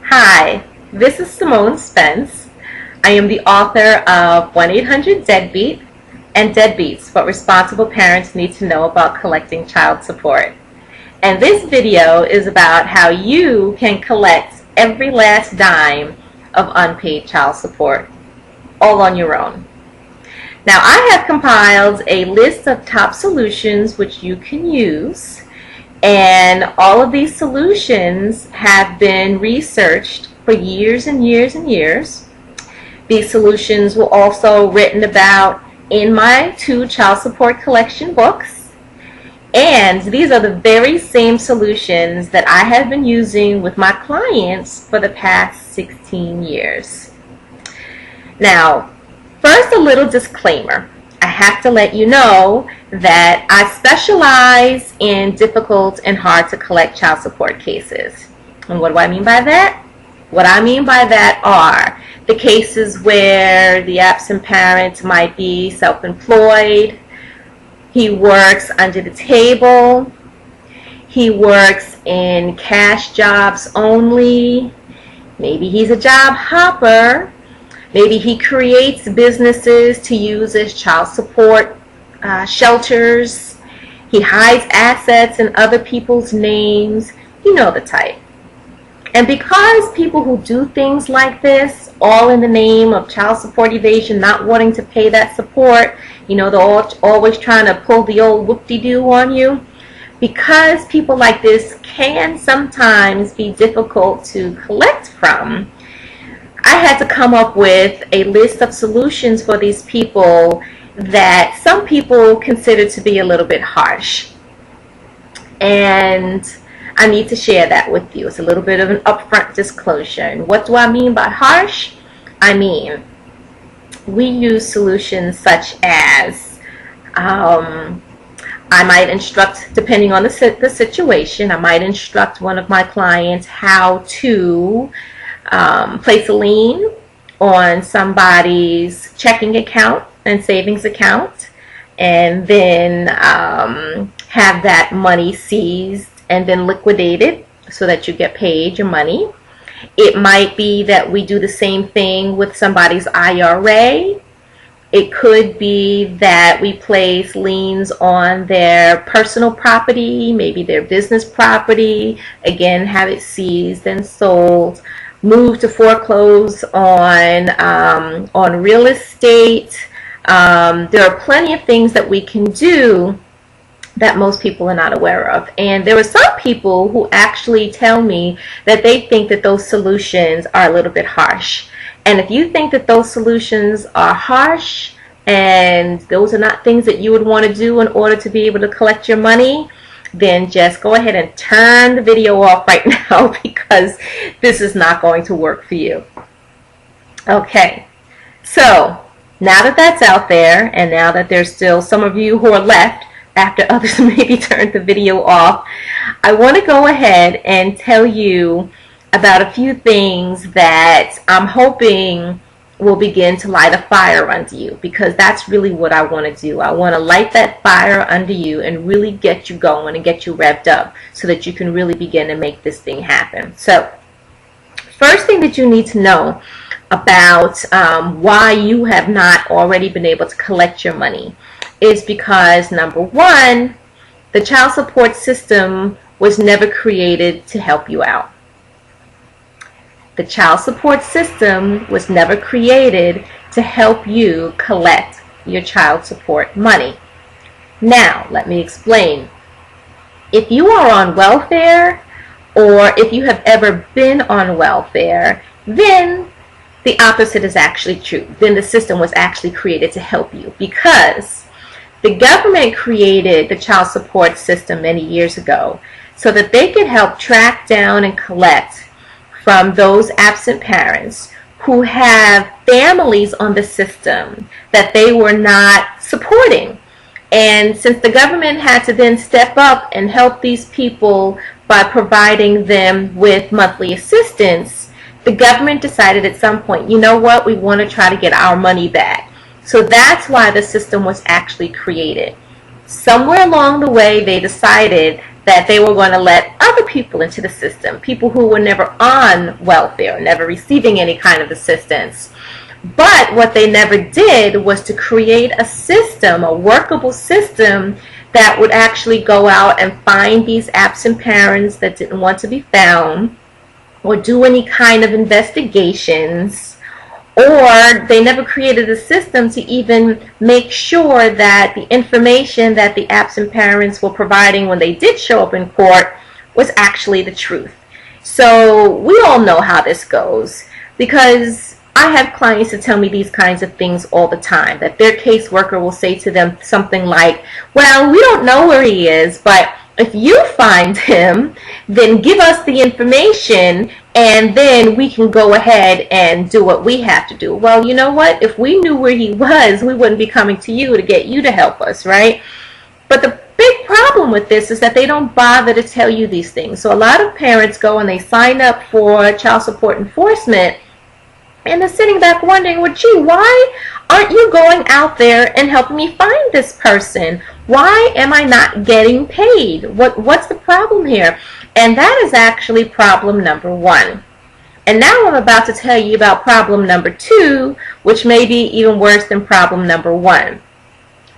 Hi, this is Simone Spence. I am the author of 1-800-DEADBEAT and Deadbeats, What Responsible Parents Need to Know About Collecting Child Support. And this video is about how you can collect every last dime of unpaid child support, all on your own. Now, I have compiled a list of top solutions which you can use, and all of these solutions have been researched for years and years and years. These solutions were also written about in my 2 child support collection books, and these are the very same solutions that I have been using with my clients for the past 16 years. Now, first, a little disclaimer. I have to let you know that I specialize in difficult and hard to collect child support cases. And what do I mean by that? What I mean by that are the cases where the absent parent might be self-employed, he works under the table, he works in cash jobs only, maybe he's a job hopper, maybe he creates businesses to use as child support shelters. He hides assets in other people's names. You know the type. And because people who do things like this, all in the name of child support evasion, not wanting to pay that support, you know, they're always trying to pull the old whoop-de-doo on you. Because people like this can sometimes be difficult to collect from, I had to come up with a list of solutions for these people that some people consider to be a little bit harsh. And I need to share that with you. It's a little bit of an upfront disclosure. And what do I mean by harsh? I mean, we use solutions such as, I might instruct, depending on the situation, I might instruct one of my clients how to place a lien on somebody's checking account and savings account, and then have that money seized and then liquidated so that you get paid your money. It might be that we do the same thing with somebody's IRA. It could be that we place liens on their personal property, maybe their business property, again, have it seized and sold. Move to foreclose on real estate. There are plenty of things that we can do that most people are not aware of. And there are some people who actually tell me that they think that those solutions are a little bit harsh. And if you think that those solutions are harsh and those are not things that you would want to do in order to be able to collect your money, then just go ahead and turn the video off right now, because this is not going to work for you. Okay, so now that that's out there, and now that there's still some of you who are left after others maybe turned the video off, I want to go ahead and tell you about a few things that I'm hoping will begin to light a fire under you, because that's really what I want to do. I want to light that fire under you and really get you going and get you revved up so that you can really begin to make this thing happen. So, first thing that you need to know about why you have not already been able to collect your money is because, number one, the child support system was never created to help you out. The child support system was never created to help you collect your child support money. Now, let me explain. If you are on welfare, or if you have ever been on welfare, then the opposite is actually true. Then the system was actually created to help you, because the government created the child support system many years ago so that they could help track down and collect from those absent parents who have families on the system that they were not supporting. And since the government had to then step up and help these people by providing them with monthly assistance, the government decided at some point, you know what, we want to try to get our money back. So that's why the system was actually created. Somewhere along the way, they decided that they were going to let other people into the system, people who were never on welfare, never receiving any kind of assistance. But what they never did was to create a system, a workable system, that would actually go out and find these absent parents that didn't want to be found, or do any kind of investigations, or they never created a system to even make sure that the information that the absent parents were providing when they did show up in court was actually the truth. So we all know how this goes, because I have clients that tell me these kinds of things all the time, that their caseworker will say to them something like, well, we don't know where he is, but if you find him, then give us the information, and then we can go ahead and do what we have to do. Well, you know what? If we knew where he was, we wouldn't be coming to you to get you to help us, right? But the big problem with this is that they don't bother to tell you these things. So a lot of parents go and they sign up for child support enforcement, and they're sitting back wondering, well, gee, why aren't you going out there and helping me find this person? Why am I not getting paid? What's the problem here? And that is actually problem number one. And now I'm about to tell you about problem number two, which may be even worse than problem number one.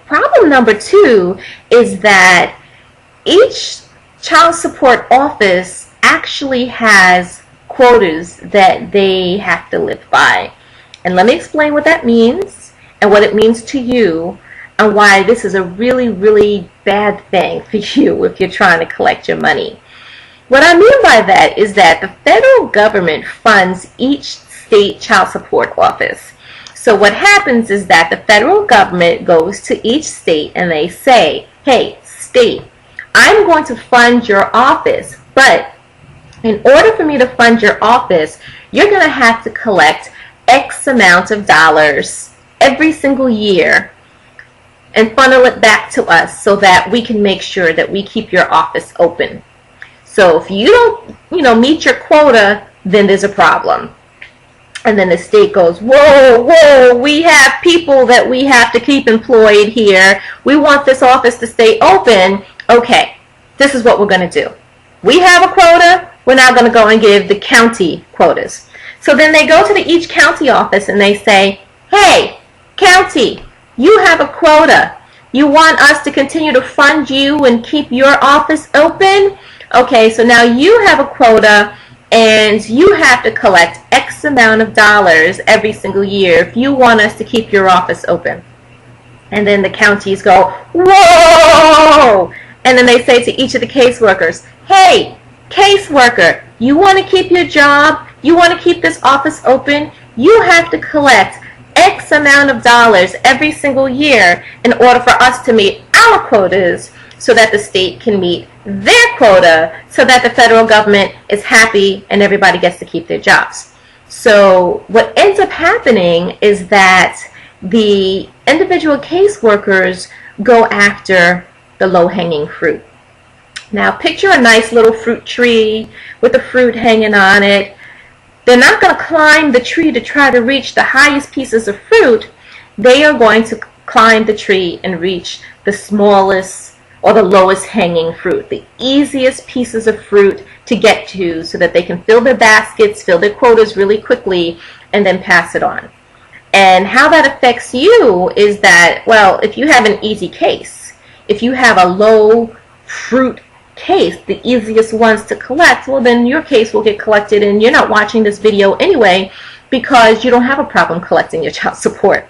Problem number two is that each child support office actually has quotas that they have to live by. And let me explain what that means and what it means to you, and why this is a really, really bad thing for you if you're trying to collect your money. What I mean by that is that the federal government funds each state child support office. So what happens is that the federal government goes to each state and they say, hey, state, I'm going to fund your office, but in order for me to fund your office, you're going to have to collect X amount of dollars every single year and funnel it back to us so that we can make sure that we keep your office open. So if you don't, meet your quota, then there's a problem. And then the state goes, whoa, we have people that we have to keep employed here. We want this office to stay open. Okay, this is what we're going to do. We have a quota. We're now going to go and give the county quotas. So then they go to each county office and they say, hey, county, you have a quota. You want us to continue to fund you and keep your office open? Okay, so now you have a quota and you have to collect X amount of dollars every single year if you want us to keep your office open. And then the counties go, whoa! And then they say to each of the caseworkers, hey, caseworker, you want to keep your job? You want to keep this office open? You have to collect X amount of dollars every single year in order for us to meet our quotas so that the state can meet their quota so that the federal government is happy and everybody gets to keep their jobs. So what ends up happening is that the individual caseworkers go after the low-hanging fruit. Now picture a nice little fruit tree with the fruit hanging on it. They're not going to climb the tree to try to reach the highest pieces of fruit. They are going to climb the tree and reach the smallest or the lowest hanging fruit, the easiest pieces of fruit to get to so that they can fill their baskets, fill their quotas really quickly, and then pass it on. And how that affects you is that, well, if you have an easy case, if you have a low fruit case, the easiest ones to collect, well, then your case will get collected and you're not watching this video anyway because you don't have a problem collecting your child support.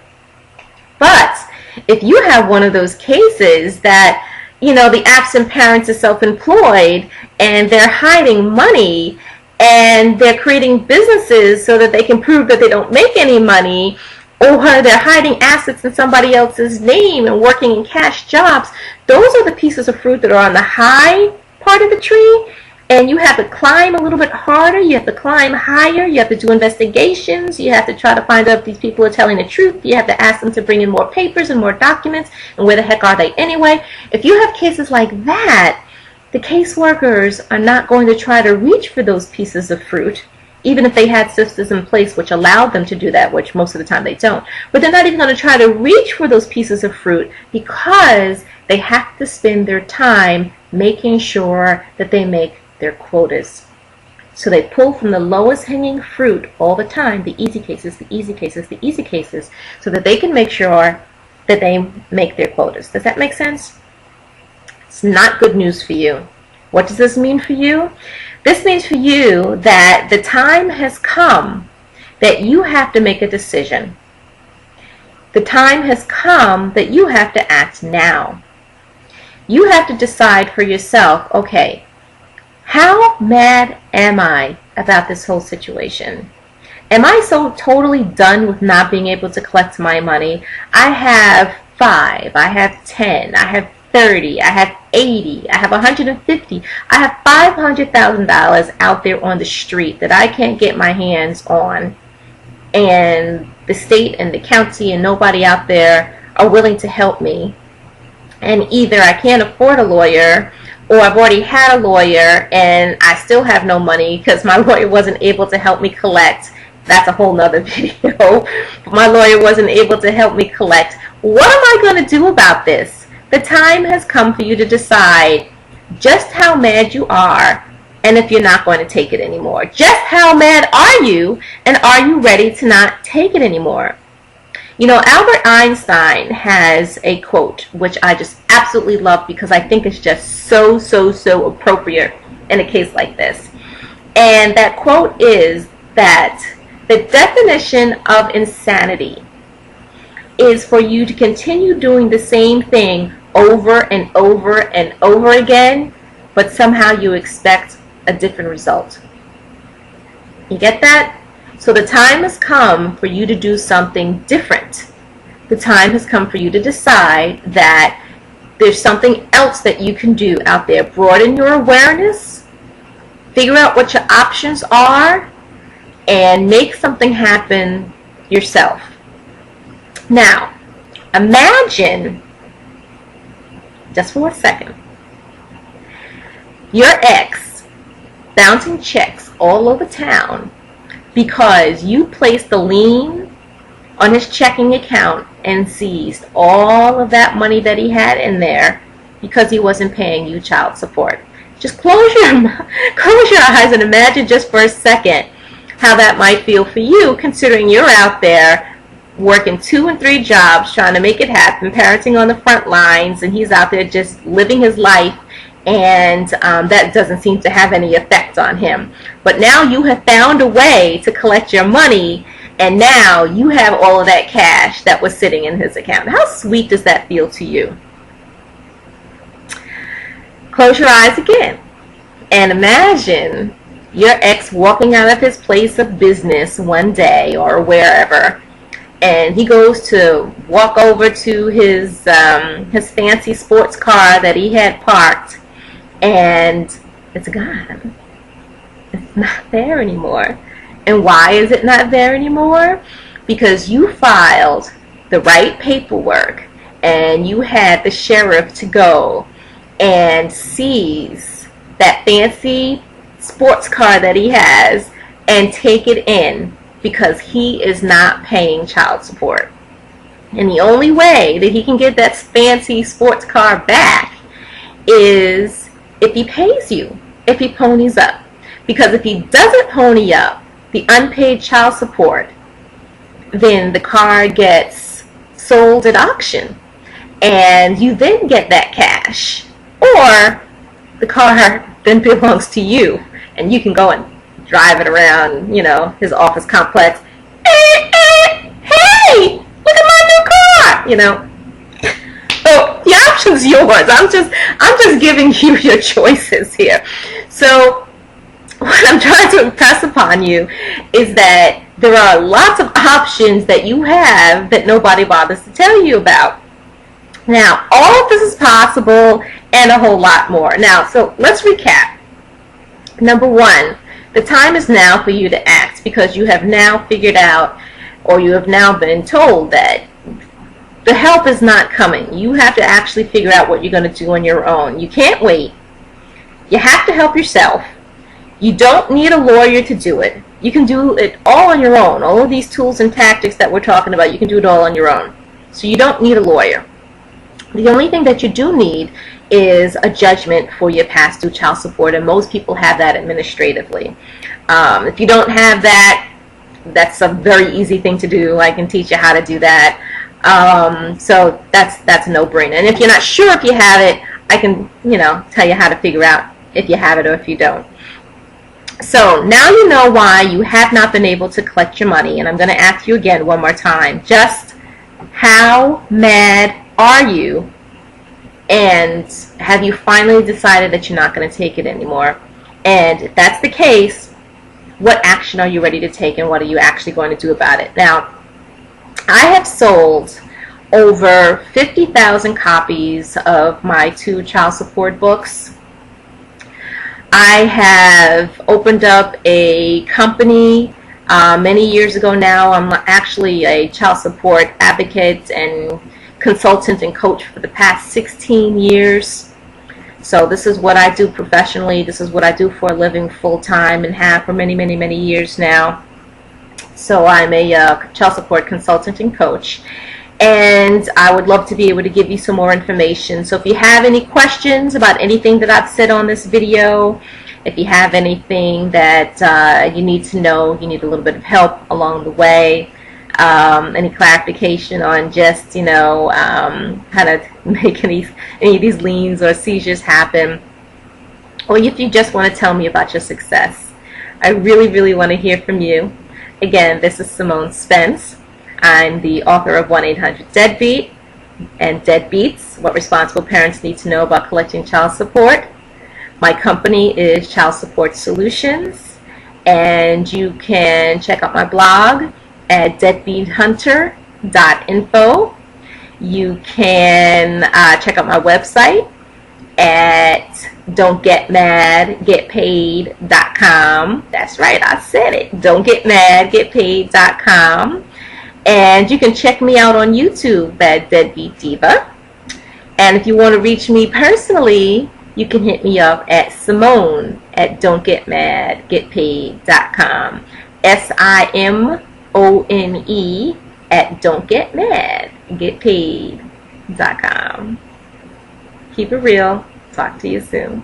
But if you have one of those cases that, the absent parents are self-employed and they're hiding money and they're creating businesses so that they can prove that they don't make any money, or they're hiding assets in somebody else's name and working in cash jobs, those are the pieces of fruit that are on the high part of the tree, and you have to climb a little bit harder, you have to climb higher, you have to do investigations, you have to try to find out if these people are telling the truth, you have to ask them to bring in more papers and more documents, and where the heck are they anyway? If you have cases like that, the caseworkers are not going to try to reach for those pieces of fruit, even if they had systems in place which allowed them to do that, which most of the time they don't. But they're not even going to try to reach for those pieces of fruit because they have to spend their time making sure that they make their quotas. So they pull from the lowest hanging fruit all the time, the easy cases, the easy cases, the easy cases, so that they can make sure that they make their quotas. Does that make sense? It's not good news for you. What does this mean for you? This means for you that the time has come that you have to make a decision. The time has come that you have to act now. You have to decide for yourself, okay, how mad am I about this whole situation? Am I so totally done with not being able to collect my money? I have 5, I have 10, I have 30, I have 80, I have 150, I have $500,000 out there on the street that I can't get my hands on, and the state and the county and nobody out there are willing to help me. And either I can't afford a lawyer, or I've already had a lawyer and I still have no money because my lawyer wasn't able to help me collect. That's a whole nother video. My lawyer wasn't able to help me collect. What am I going to do about this? The time has come for you to decide just how mad you are, and if you're not going to take it anymore. Just how mad are you, and are you ready to not take it anymore? You know, Albert Einstein has a quote, which I just absolutely love because I think it's just so appropriate in a case like this. And that quote is that the definition of insanity is for you to continue doing the same thing over and over and over again, but somehow you expect a different result. You get that? So the time has come for you to do something different. The time has come for you to decide that there's something else that you can do out there. Broaden your awareness, figure out what your options are, and make something happen yourself. Now, imagine, just for a second, your ex bouncing checks all over town because you placed a lien on his checking account and seized all of that money that he had in there because he wasn't paying you child support. Just close your eyes and imagine just for a second how that might feel for you, considering you're out there working 2 and 3 jobs trying to make it happen, parenting on the front lines, and he's out there just living his life, and that doesn't seem to have any effect on him. But now you have found a way to collect your money, and now you have all of that cash that was sitting in his account. How sweet does that feel to you? Close your eyes again and imagine your ex walking out of his place of business one day or wherever, and he goes to walk over to his fancy sports car that he had parked, and it's gone. It's not there anymore. And why is it not there anymore? Because you filed the right paperwork and you had the sheriff to go and seize that fancy sports car that he has and take it in because he is not paying child support. And the only way that he can get that fancy sports car back is if he pays you, if he ponies up. Because if he doesn't pony up the unpaid child support, then the car gets sold at auction and you then get that cash, or the car then belongs to you and you can go and drive it around, you know, his office complex. Hey, look at my new car, you know. So the option's yours. I'm just giving you your choices here. So what I'm trying to impress upon you is that there are lots of options that you have that nobody bothers to tell you about. Now, all of this is possible and a whole lot more. Now, so let's recap. Number 1, the time is now for you to act because you have now figured out, or you have now been told that the help is not coming. You have to actually figure out what you're going to do on your own. You can't wait. You have to help yourself. You don't need a lawyer to do it. You can do it all on your own. All of these tools and tactics that we're talking about, you can do it all on your own. So you don't need a lawyer. The only thing that you do need is a judgment for your past due child support, and most people have that administratively. If you don't have that, that's a very easy thing to do. I can teach you how to do that. So that's a no-brainer. And if you're not sure if you have it, I can, tell you how to figure out if you have it or if you don't. So now you know why you have not been able to collect your money, and I'm going to ask you again one more time. Just how mad are you? And have you finally decided that you're not going to take it anymore? And if that's the case, what action are you ready to take, and what are you actually going to do about it? Now, I have sold over 50,000 copies of my 2 child support books. I have opened up a company many years ago now. I'm actually a child support advocate and consultant and coach for the past 16 years. So this is what I do professionally. This is what I do for a living full-time and have for many, many, many years now. So I'm a child support consultant and coach. And I would love to be able to give you some more information. So if you have any questions about anything that I've said on this video, if you have anything that you need to know, you need a little bit of help along the way, any clarification on just, how to make any of these liens or seizures happen, or if you just want to tell me about your success, I really, really want to hear from you. Again, this is Simone Spence. I'm the author of 1-800-DEADBEAT and Deadbeats, What Responsible Parents Need to Know About Collecting Child Support. My company is Child Support Solutions, and you can check out my blog at deadbeathunter.info. You can check out my website at don'tgetmadgetpaid.com. That's right, I said it. Don'tgetmadgetpaid.com. And you can check me out on YouTube at Deadbeat Diva. And if you want to reach me personally, you can hit me up at Simone at don'tgetmadgetpaid.com. SIMONE at don'tgetmadgetpaid.com. Keep it real. Talk to you soon.